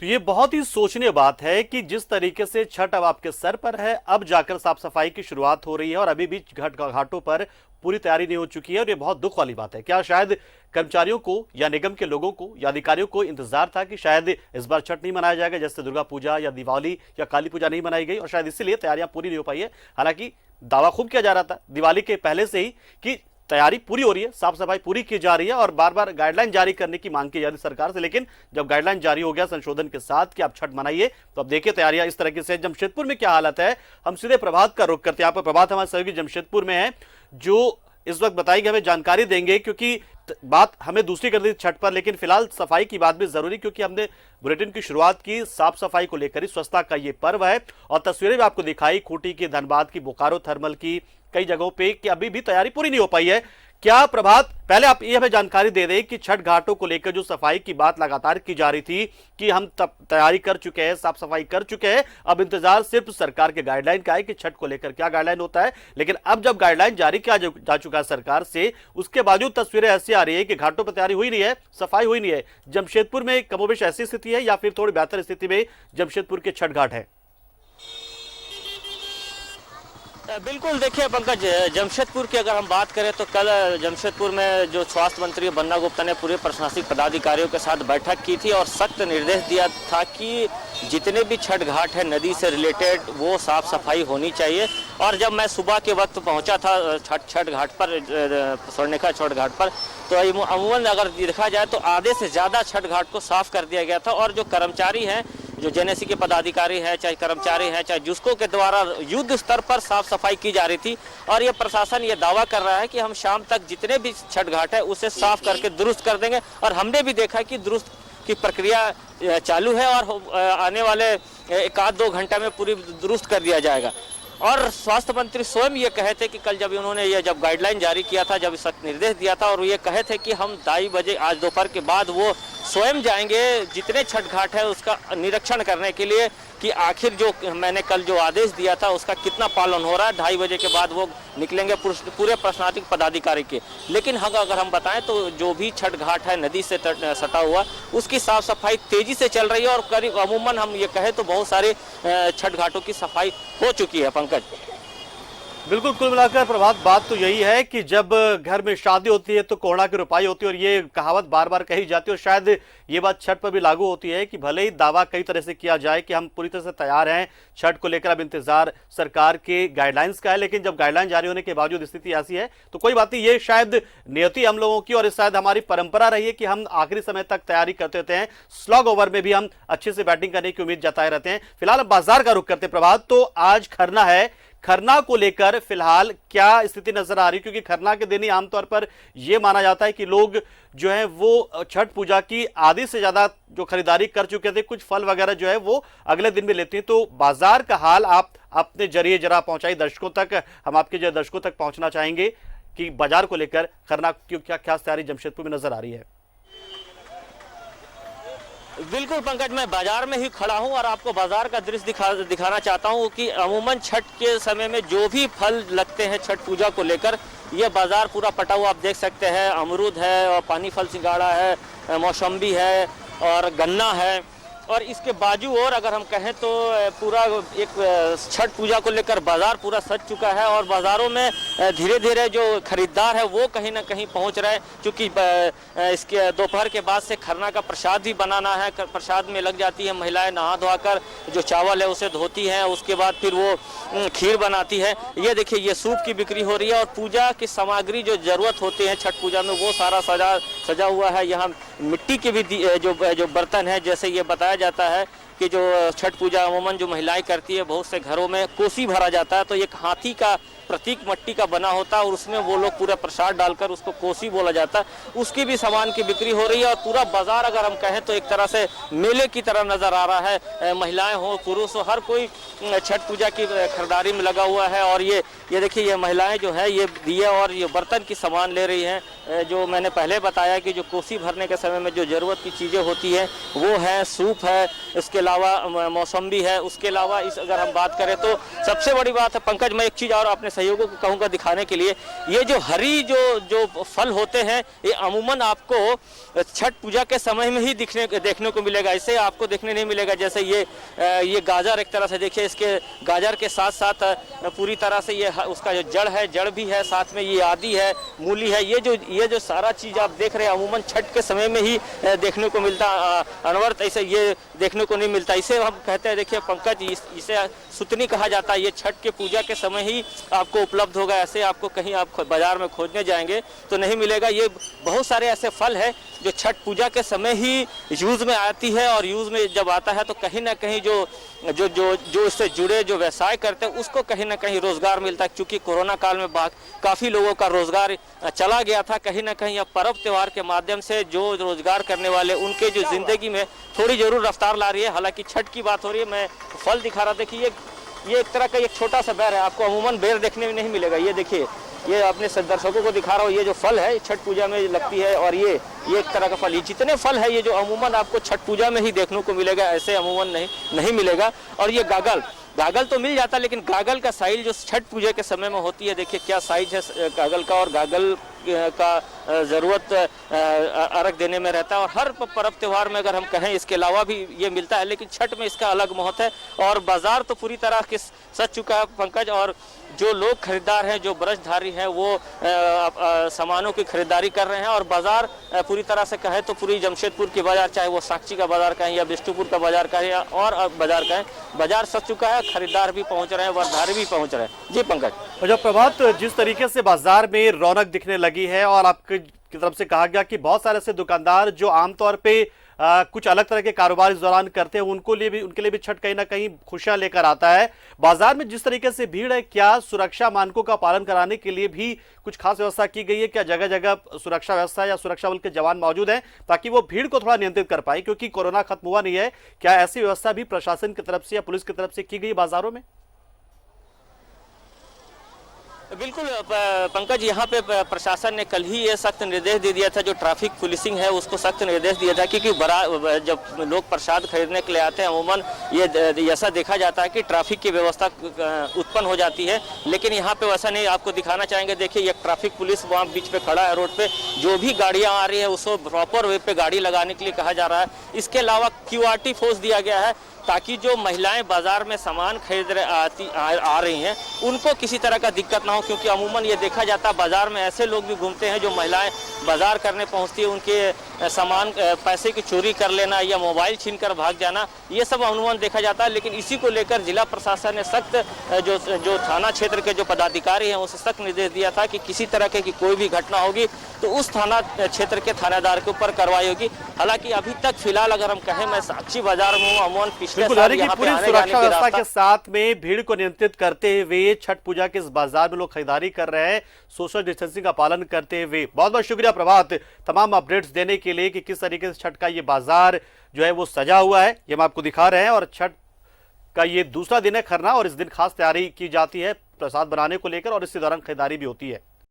तो ये बहुत ही सोचनीय बात है कि जिस तरीके से छठ अब आपके सर पर है, अब जाकर साफ सफाई की शुरुआत हो रही है और अभी भी घाटों पर पूरी तैयारी नहीं हो चुकी है और ये बहुत दुख वाली बात है। क्या शायद कर्मचारियों को या निगम के लोगों को या अधिकारियों को इंतजार था कि शायद इस बार छठ नहीं मनाया जाएगा, जैसे दुर्गा पूजा या दिवाली या काली पूजा नहीं मनाई गई और शायद इसीलिए तैयारियां पूरी नहीं हो पाई है। हालांकि दावा खूब किया जा रहा था दिवाली के पहले से ही कि तैयारी पूरी हो रही है, साफ सफाई पूरी की जा रही है और बार बार गाइडलाइन जारी करने की मांग की जा रही सरकार से। लेकिन जब गाइडलाइन जारी हो गया संशोधन के साथ कि आप छठ मनाइए, तो अब देखिए तैयारियां इस तरीके से। जमशेदपुर में क्या हालत है, हम सीधे प्रभात का रुख करते हैं। यहाँ पर प्रभात हमारे सहयोगी जमशेदपुर में है, जो इस वक्त बताएगी, हमें जानकारी देंगे, क्योंकि बात हमें दूसरी कर दी छठ पर, लेकिन फिलहाल सफाई की बात भी जरूरी, क्योंकि हमने बुलेटिन की शुरुआत की साफ सफाई को लेकर ही। स्वच्छता का ये पर्व है और तस्वीरें भी आपको दिखाई खूंटी की, धनबाद की, बोकारो थर्मल की, कई जगहों पे कि अभी भी तैयारी पूरी नहीं हो पाई है। क्या प्रभात, पहले आप ये हमें जानकारी दे दें कि छठ घाटों को लेकर जो सफाई की बात लगातार की जा रही थी कि हम तब तैयारी कर चुके हैं, साफ सफाई कर चुके हैं, अब इंतजार सिर्फ सरकार के गाइडलाइन का है कि छठ को लेकर क्या गाइडलाइन होता है। लेकिन अब जब गाइडलाइन जारी किया जा चुका है सरकार से, उसके बावजूद तस्वीरें ऐसी आ रही है कि घाटों पर तैयारी हुई नहीं है, सफाई हुई नहीं है। जमशेदपुर में कमोबेश ऐसी स्थिति है या फिर थोड़ी बेहतर स्थिति में जमशेदपुर के छठ घाट है? बिल्कुल, देखिए पंकज, जमशेदपुर की अगर हम बात करें तो कल जमशेदपुर में जो स्वास्थ्य मंत्री बन्ना गुप्ता ने पूरे प्रशासनिक पदाधिकारियों के साथ बैठक की थी और सख्त निर्देश दिया था कि जितने भी छठ घाट है नदी से रिलेटेड वो साफ सफाई होनी चाहिए। और जब मैं सुबह के वक्त पहुंचा था छठ घाट पर, स्वर्णरेखा छठ घाट पर, तो अमूमन अगर देखा जाए तो आधे से ज़्यादा छठ घाट को साफ कर दिया गया था। और जो कर्मचारी हैं, जो जेएनएससी के पदाधिकारी हैं, चाहे कर्मचारी हैं, चाहे जुस्को के द्वारा युद्ध स्तर पर साफ सफाई की जा रही थी। और ये प्रशासन ये दावा कर रहा है कि हम शाम तक जितने भी छठ घाट है उसे साफ करके दुरुस्त कर देंगे। और हमने भी देखा कि दुरुस्त की प्रक्रिया चालू है और आने वाले 1-2 घंटा में पूरी दुरुस्त कर दिया जाएगा। और स्वास्थ्य मंत्री स्वयं ये कहे थे कि कल जब उन्होंने ये जब गाइडलाइन जारी किया था, जब सख्त निर्देश दिया था, और ये कहे थे कि हम 2:30 बजे आज दोपहर के बाद वो स्वयं जाएंगे जितने छठ घाट है उसका निरीक्षण करने के लिए कि आखिर जो मैंने कल जो आदेश दिया था उसका कितना पालन हो रहा है। 2:30 बजे के बाद वो निकलेंगे पूरे प्रशासनिक पदाधिकारी के। लेकिन अगर हम बताएं तो जो भी छठ घाट है नदी से सटा हुआ, उसकी साफ सफाई तेजी से चल रही है और करीब अमूमन हम ये कहें तो बहुत सारे छठ घाटों की सफाई हो चुकी है। पंकज, बिल्कुल, कुल मिलाकर प्रभात बात तो यही है कि जब घर में शादी होती है तो कोहड़ा की रुपाई होती है, और ये कहावत बार बार कही जाती है। और शायद ये बात छठ पर भी लागू होती है कि भले ही दावा कई तरह से किया जाए कि हम पूरी तरह से तैयार हैं, छठ को लेकर अब इंतजार सरकार के गाइडलाइंस का है, लेकिन जब गाइडलाइन जारी होने के बावजूद स्थिति ऐसी है तो कोई बात नहीं। ये शायद नियति हम लोगों की और शायद हमारी परंपरा रही है कि हम आखिरी समय तक तैयारी करते रहते हैं, स्लॉग ओवर में भी हम अच्छे से बैटिंग करने की उम्मीद जताए रहते हैं। फिलहाल बाजार का रुख करते प्रभात, तो आज खरना है, खरना को लेकर फिलहाल क्या स्थिति नजर आ रही है? क्योंकि खरना के दिन ही आमतौर पर यह माना जाता है कि लोग जो है वो छठ पूजा की आधी से ज्यादा जो खरीदारी कर चुके थे, कुछ फल वगैरह जो है वो अगले दिन में लेते हैं। तो बाजार का हाल आप अपने जरिए जरा पहुंचाई दर्शकों तक, हम आपके जो दर्शकों तक पहुंचना चाहेंगे कि बाजार को लेकर खरना की क्या क्या तैयारी जमशेदपुर में नजर आ रही है। बिल्कुल पंकज, मैं बाजार में ही खड़ा हूं और आपको बाजार का दृश्य दिखाना चाहता हूं कि अमूमन छठ के समय में जो भी फल लगते हैं छठ पूजा को लेकर, ये बाजार पूरा पटा हुआ आप देख सकते हैं। अमरूद है और पानी फल सिंगाड़ा है, मौसम्बी है और गन्ना है। और इसके बाजू और अगर हम कहें तो पूरा एक छठ पूजा को लेकर बाजार पूरा सज चुका है और बाज़ारों में धीरे धीरे जो खरीदार है वो कहीं ना कहीं पहुंच रहे हैं। क्योंकि इसके दोपहर के बाद से खरना का प्रसाद भी बनाना है। प्रसाद में लग जाती है महिलाएं, नहा धोआ कर जो चावल है उसे धोती हैं, उसके बाद फिर वो खीर बनाती है। ये देखिए, ये सूप की बिक्री हो रही है और पूजा की सामग्री जो ज़रूरत होती है छठ पूजा में वो सारा सजा हुआ है। यहाँ मिट्टी के भी जो बर्तन है, जैसे ये बताया जाता है कि जो छठ पूजा अमूमन जो महिलाएं करती है, बहुत से घरों में कोसी भरा जाता है, तो एक हाथी का प्रतीक मट्टी का बना होता है और उसमें वो लोग पूरा प्रसाद डालकर उसको कोसी बोला जाता है, उसकी भी सामान की बिक्री हो रही है। और पूरा बाजार अगर हम कहें तो एक तरह से मेले की तरह नजर आ रहा है। महिलाएं हो, पुरुष हो, हर कोई छठ पूजा की खरीदारी में लगा हुआ है। और ये देखिए, ये महिलाएं जो है ये दिए और ये बर्तन की सामान ले रही हैं। जो मैंने पहले बताया कि जो कोसी भरने के समय में जो ज़रूरत की चीज़ें होती हैं वो है सूप है, इसके अलावा मौसम्बी है, उसके अलावा इस अगर हम बात करें तो सबसे बड़ी बात है पंकज, मैं एक चीज़ और अपने सहयोगों को कहूँगा दिखाने के लिए, ये जो हरी जो फल होते हैं ये अमूमन आपको छठ पूजा के समय में ही देखने को मिलेगा। इसे आपको देखने नहीं मिलेगा। जैसे ये गाजर एक तरह से देखिए, इसके गाजर के साथ साथ पूरी तरह से ये उसका जो जड़ है, जड़ भी है, साथ में ये आदि है, मूली है, ये जो सारा चीज़ आप देख रहे हैं अमूमन छठ के समय में ही देखने को मिलता। अनवरत ऐसे ये देखने को नहीं मिलता। इसे हम कहते हैं, देखिए पंकज, इसे सुतनी कहा जाता है। ये छठ के पूजा के समय ही आपको उपलब्ध होगा। ऐसे आपको कहीं आप बाजार में खोजने जाएंगे तो नहीं मिलेगा। ये बहुत सारे ऐसे फल है जो छठ पूजा के समय ही यूज में आती है, और यूज में जब आता है तो कहीं ना कहीं जो इससे जुड़े जो व्यवसाय करते हैं उसको कहीं ना कहीं रोजगार मिलता है। क्योंकि कोरोना काल में काफी लोगों का रोजगार चला गया था। कहीं ना कहीं अब पर्व त्योहार के माध्यम से जो रोजगार करने वाले उनके जो जिंदगी में थोड़ी जरूर रफ्तार ला रही है। हालांकि छठ की बात हो रही है, मैं फल दिखा रहा। देखिए ये एक तरह का एक छोटा सा बेर है, आपको अमूमन बेर देखने में नहीं मिलेगा। ये देखिए, ये अपने दर्शकों को दिखा रहा हूँ, ये जो फल है छठ पूजा में लगती है, और ये एक तरह का फल, ये जितने फल है ये जो अमूमन आपको छठ पूजा में ही देखने को मिलेगा, ऐसे अमूमन नहीं मिलेगा। और ये गागल तो मिल जाता है, लेकिन गागल का साइज जो छठ पूजा के समय में होती है, देखिए क्या साइज है गागल का, और गागल का ज़रूरत अर्घ देने में रहता है। और हर पर्व त्योहार में अगर हम कहें इसके अलावा भी ये मिलता है, लेकिन छठ में इसका अलग महत्व है। और बाजार तो पूरी तरह के सज चुका है पंकज, और जो लोग खरीदार हैं, जो ब्रजधारी हैं, वो सामानों की खरीदारी कर रहे हैं। और बाजार पूरी तरह से कहें तो पूरी जमशेदपुर की बाजार, चाहे वो साक्षी का बाजार कहें या बिष्टुपुर का बाजार कहें या और बाजार कहें, बाजार सज चुका है। खरीदार भी पहुंच रहे हैं, वर्धारी भी पहुंच रहे हैं। जी पंकज। और जब प्रभात, जिस तरीके से बाजार में रौनक दिखने लगी है, और आपकी तरफ से कहा गया कि बहुत सारे ऐसे दुकानदार जो आमतौर पे कुछ अलग तरह के कारोबार इस दौरान करते हैं, उनके लिए भी छठ कहीं ना कहीं खुशियां लेकर आता है। बाजार में जिस तरीके से भीड़ है, क्या सुरक्षा मानकों का पालन कराने के लिए भी कुछ खास व्यवस्था की गई है? क्या जगह जगह सुरक्षा व्यवस्था या सुरक्षा बल के जवान मौजूद हैं ताकि वो भीड़ को थोड़ा नियंत्रित कर पाए, क्योंकि कोरोना खत्म हुआ नहीं है? क्या ऐसी व्यवस्था भी प्रशासन की तरफ से या पुलिस की तरफ से की गई बाजारों में? बिल्कुल पंकज, यहाँ पे प्रशासन ने कल ही ये सख्त निर्देश दे दिया था, जो ट्रैफिक पुलिसिंग है उसको सख्त निर्देश दिया था, क्योंकि जब लोग प्रसाद खरीदने के लिए आते हैं अमूमन ये ऐसा देखा जाता है कि ट्रैफिक की व्यवस्था उत्पन्न हो जाती है। लेकिन यहाँ पे वैसा नहीं, आपको दिखाना चाहेंगे। देखिए ये ट्रैफिक पुलिस वहाँ बीच पे खड़ा है रोड पे, जो भी गाड़ियाँ आ रही है उसको प्रॉपर वे पे गाड़ी लगाने के लिए कहा जा रहा है। इसके अलावा QRT फोर्स दिया गया है ताकि जो महिलाएं बाजार में सामान खरीद आ रही हैं उनको किसी तरह का दिक्कत ना हो। क्योंकि अमूमन ये देखा जाता है बाजार में ऐसे लोग भी घूमते हैं जो महिलाएं बाजार करने पहुंचती है, उनके सामान पैसे की चोरी कर लेना या मोबाइल छीन कर भाग जाना, ये सब अमूमन देखा जाता है। लेकिन इसी को लेकर जिला प्रशासन ने सख्त जो थाना क्षेत्र के जो पदाधिकारी हैं उसे सख्त निर्देश दिया था कि किसी तरह की कोई भी घटना होगी तो उस थाना क्षेत्र के थानेदार के ऊपर कार्रवाई होगी। हालांकि अभी तक फिलहाल अगर हम कहें, मैं साक्षी बाजार में हूँ, अमूमन बिल्कुल, पूरी सुरक्षा व्यवस्था के साथ में भीड़ को नियंत्रित करते हुए छठ पूजा के इस बाजार में लोग खरीदारी कर रहे हैं, सोशल डिस्टेंसिंग का पालन करते हुए। बहुत बहुत शुक्रिया प्रभात, तमाम अपडेट्स देने के लिए कि किस तरीके से छठ का ये बाजार जो है वो सजा हुआ है, ये हम आपको दिखा रहे हैं। और छठ का ये दूसरा दिन है खरना, और इस दिन खास तैयारी की जाती है प्रसाद बनाने को लेकर, और इसी दौरान खरीदारी भी होती है।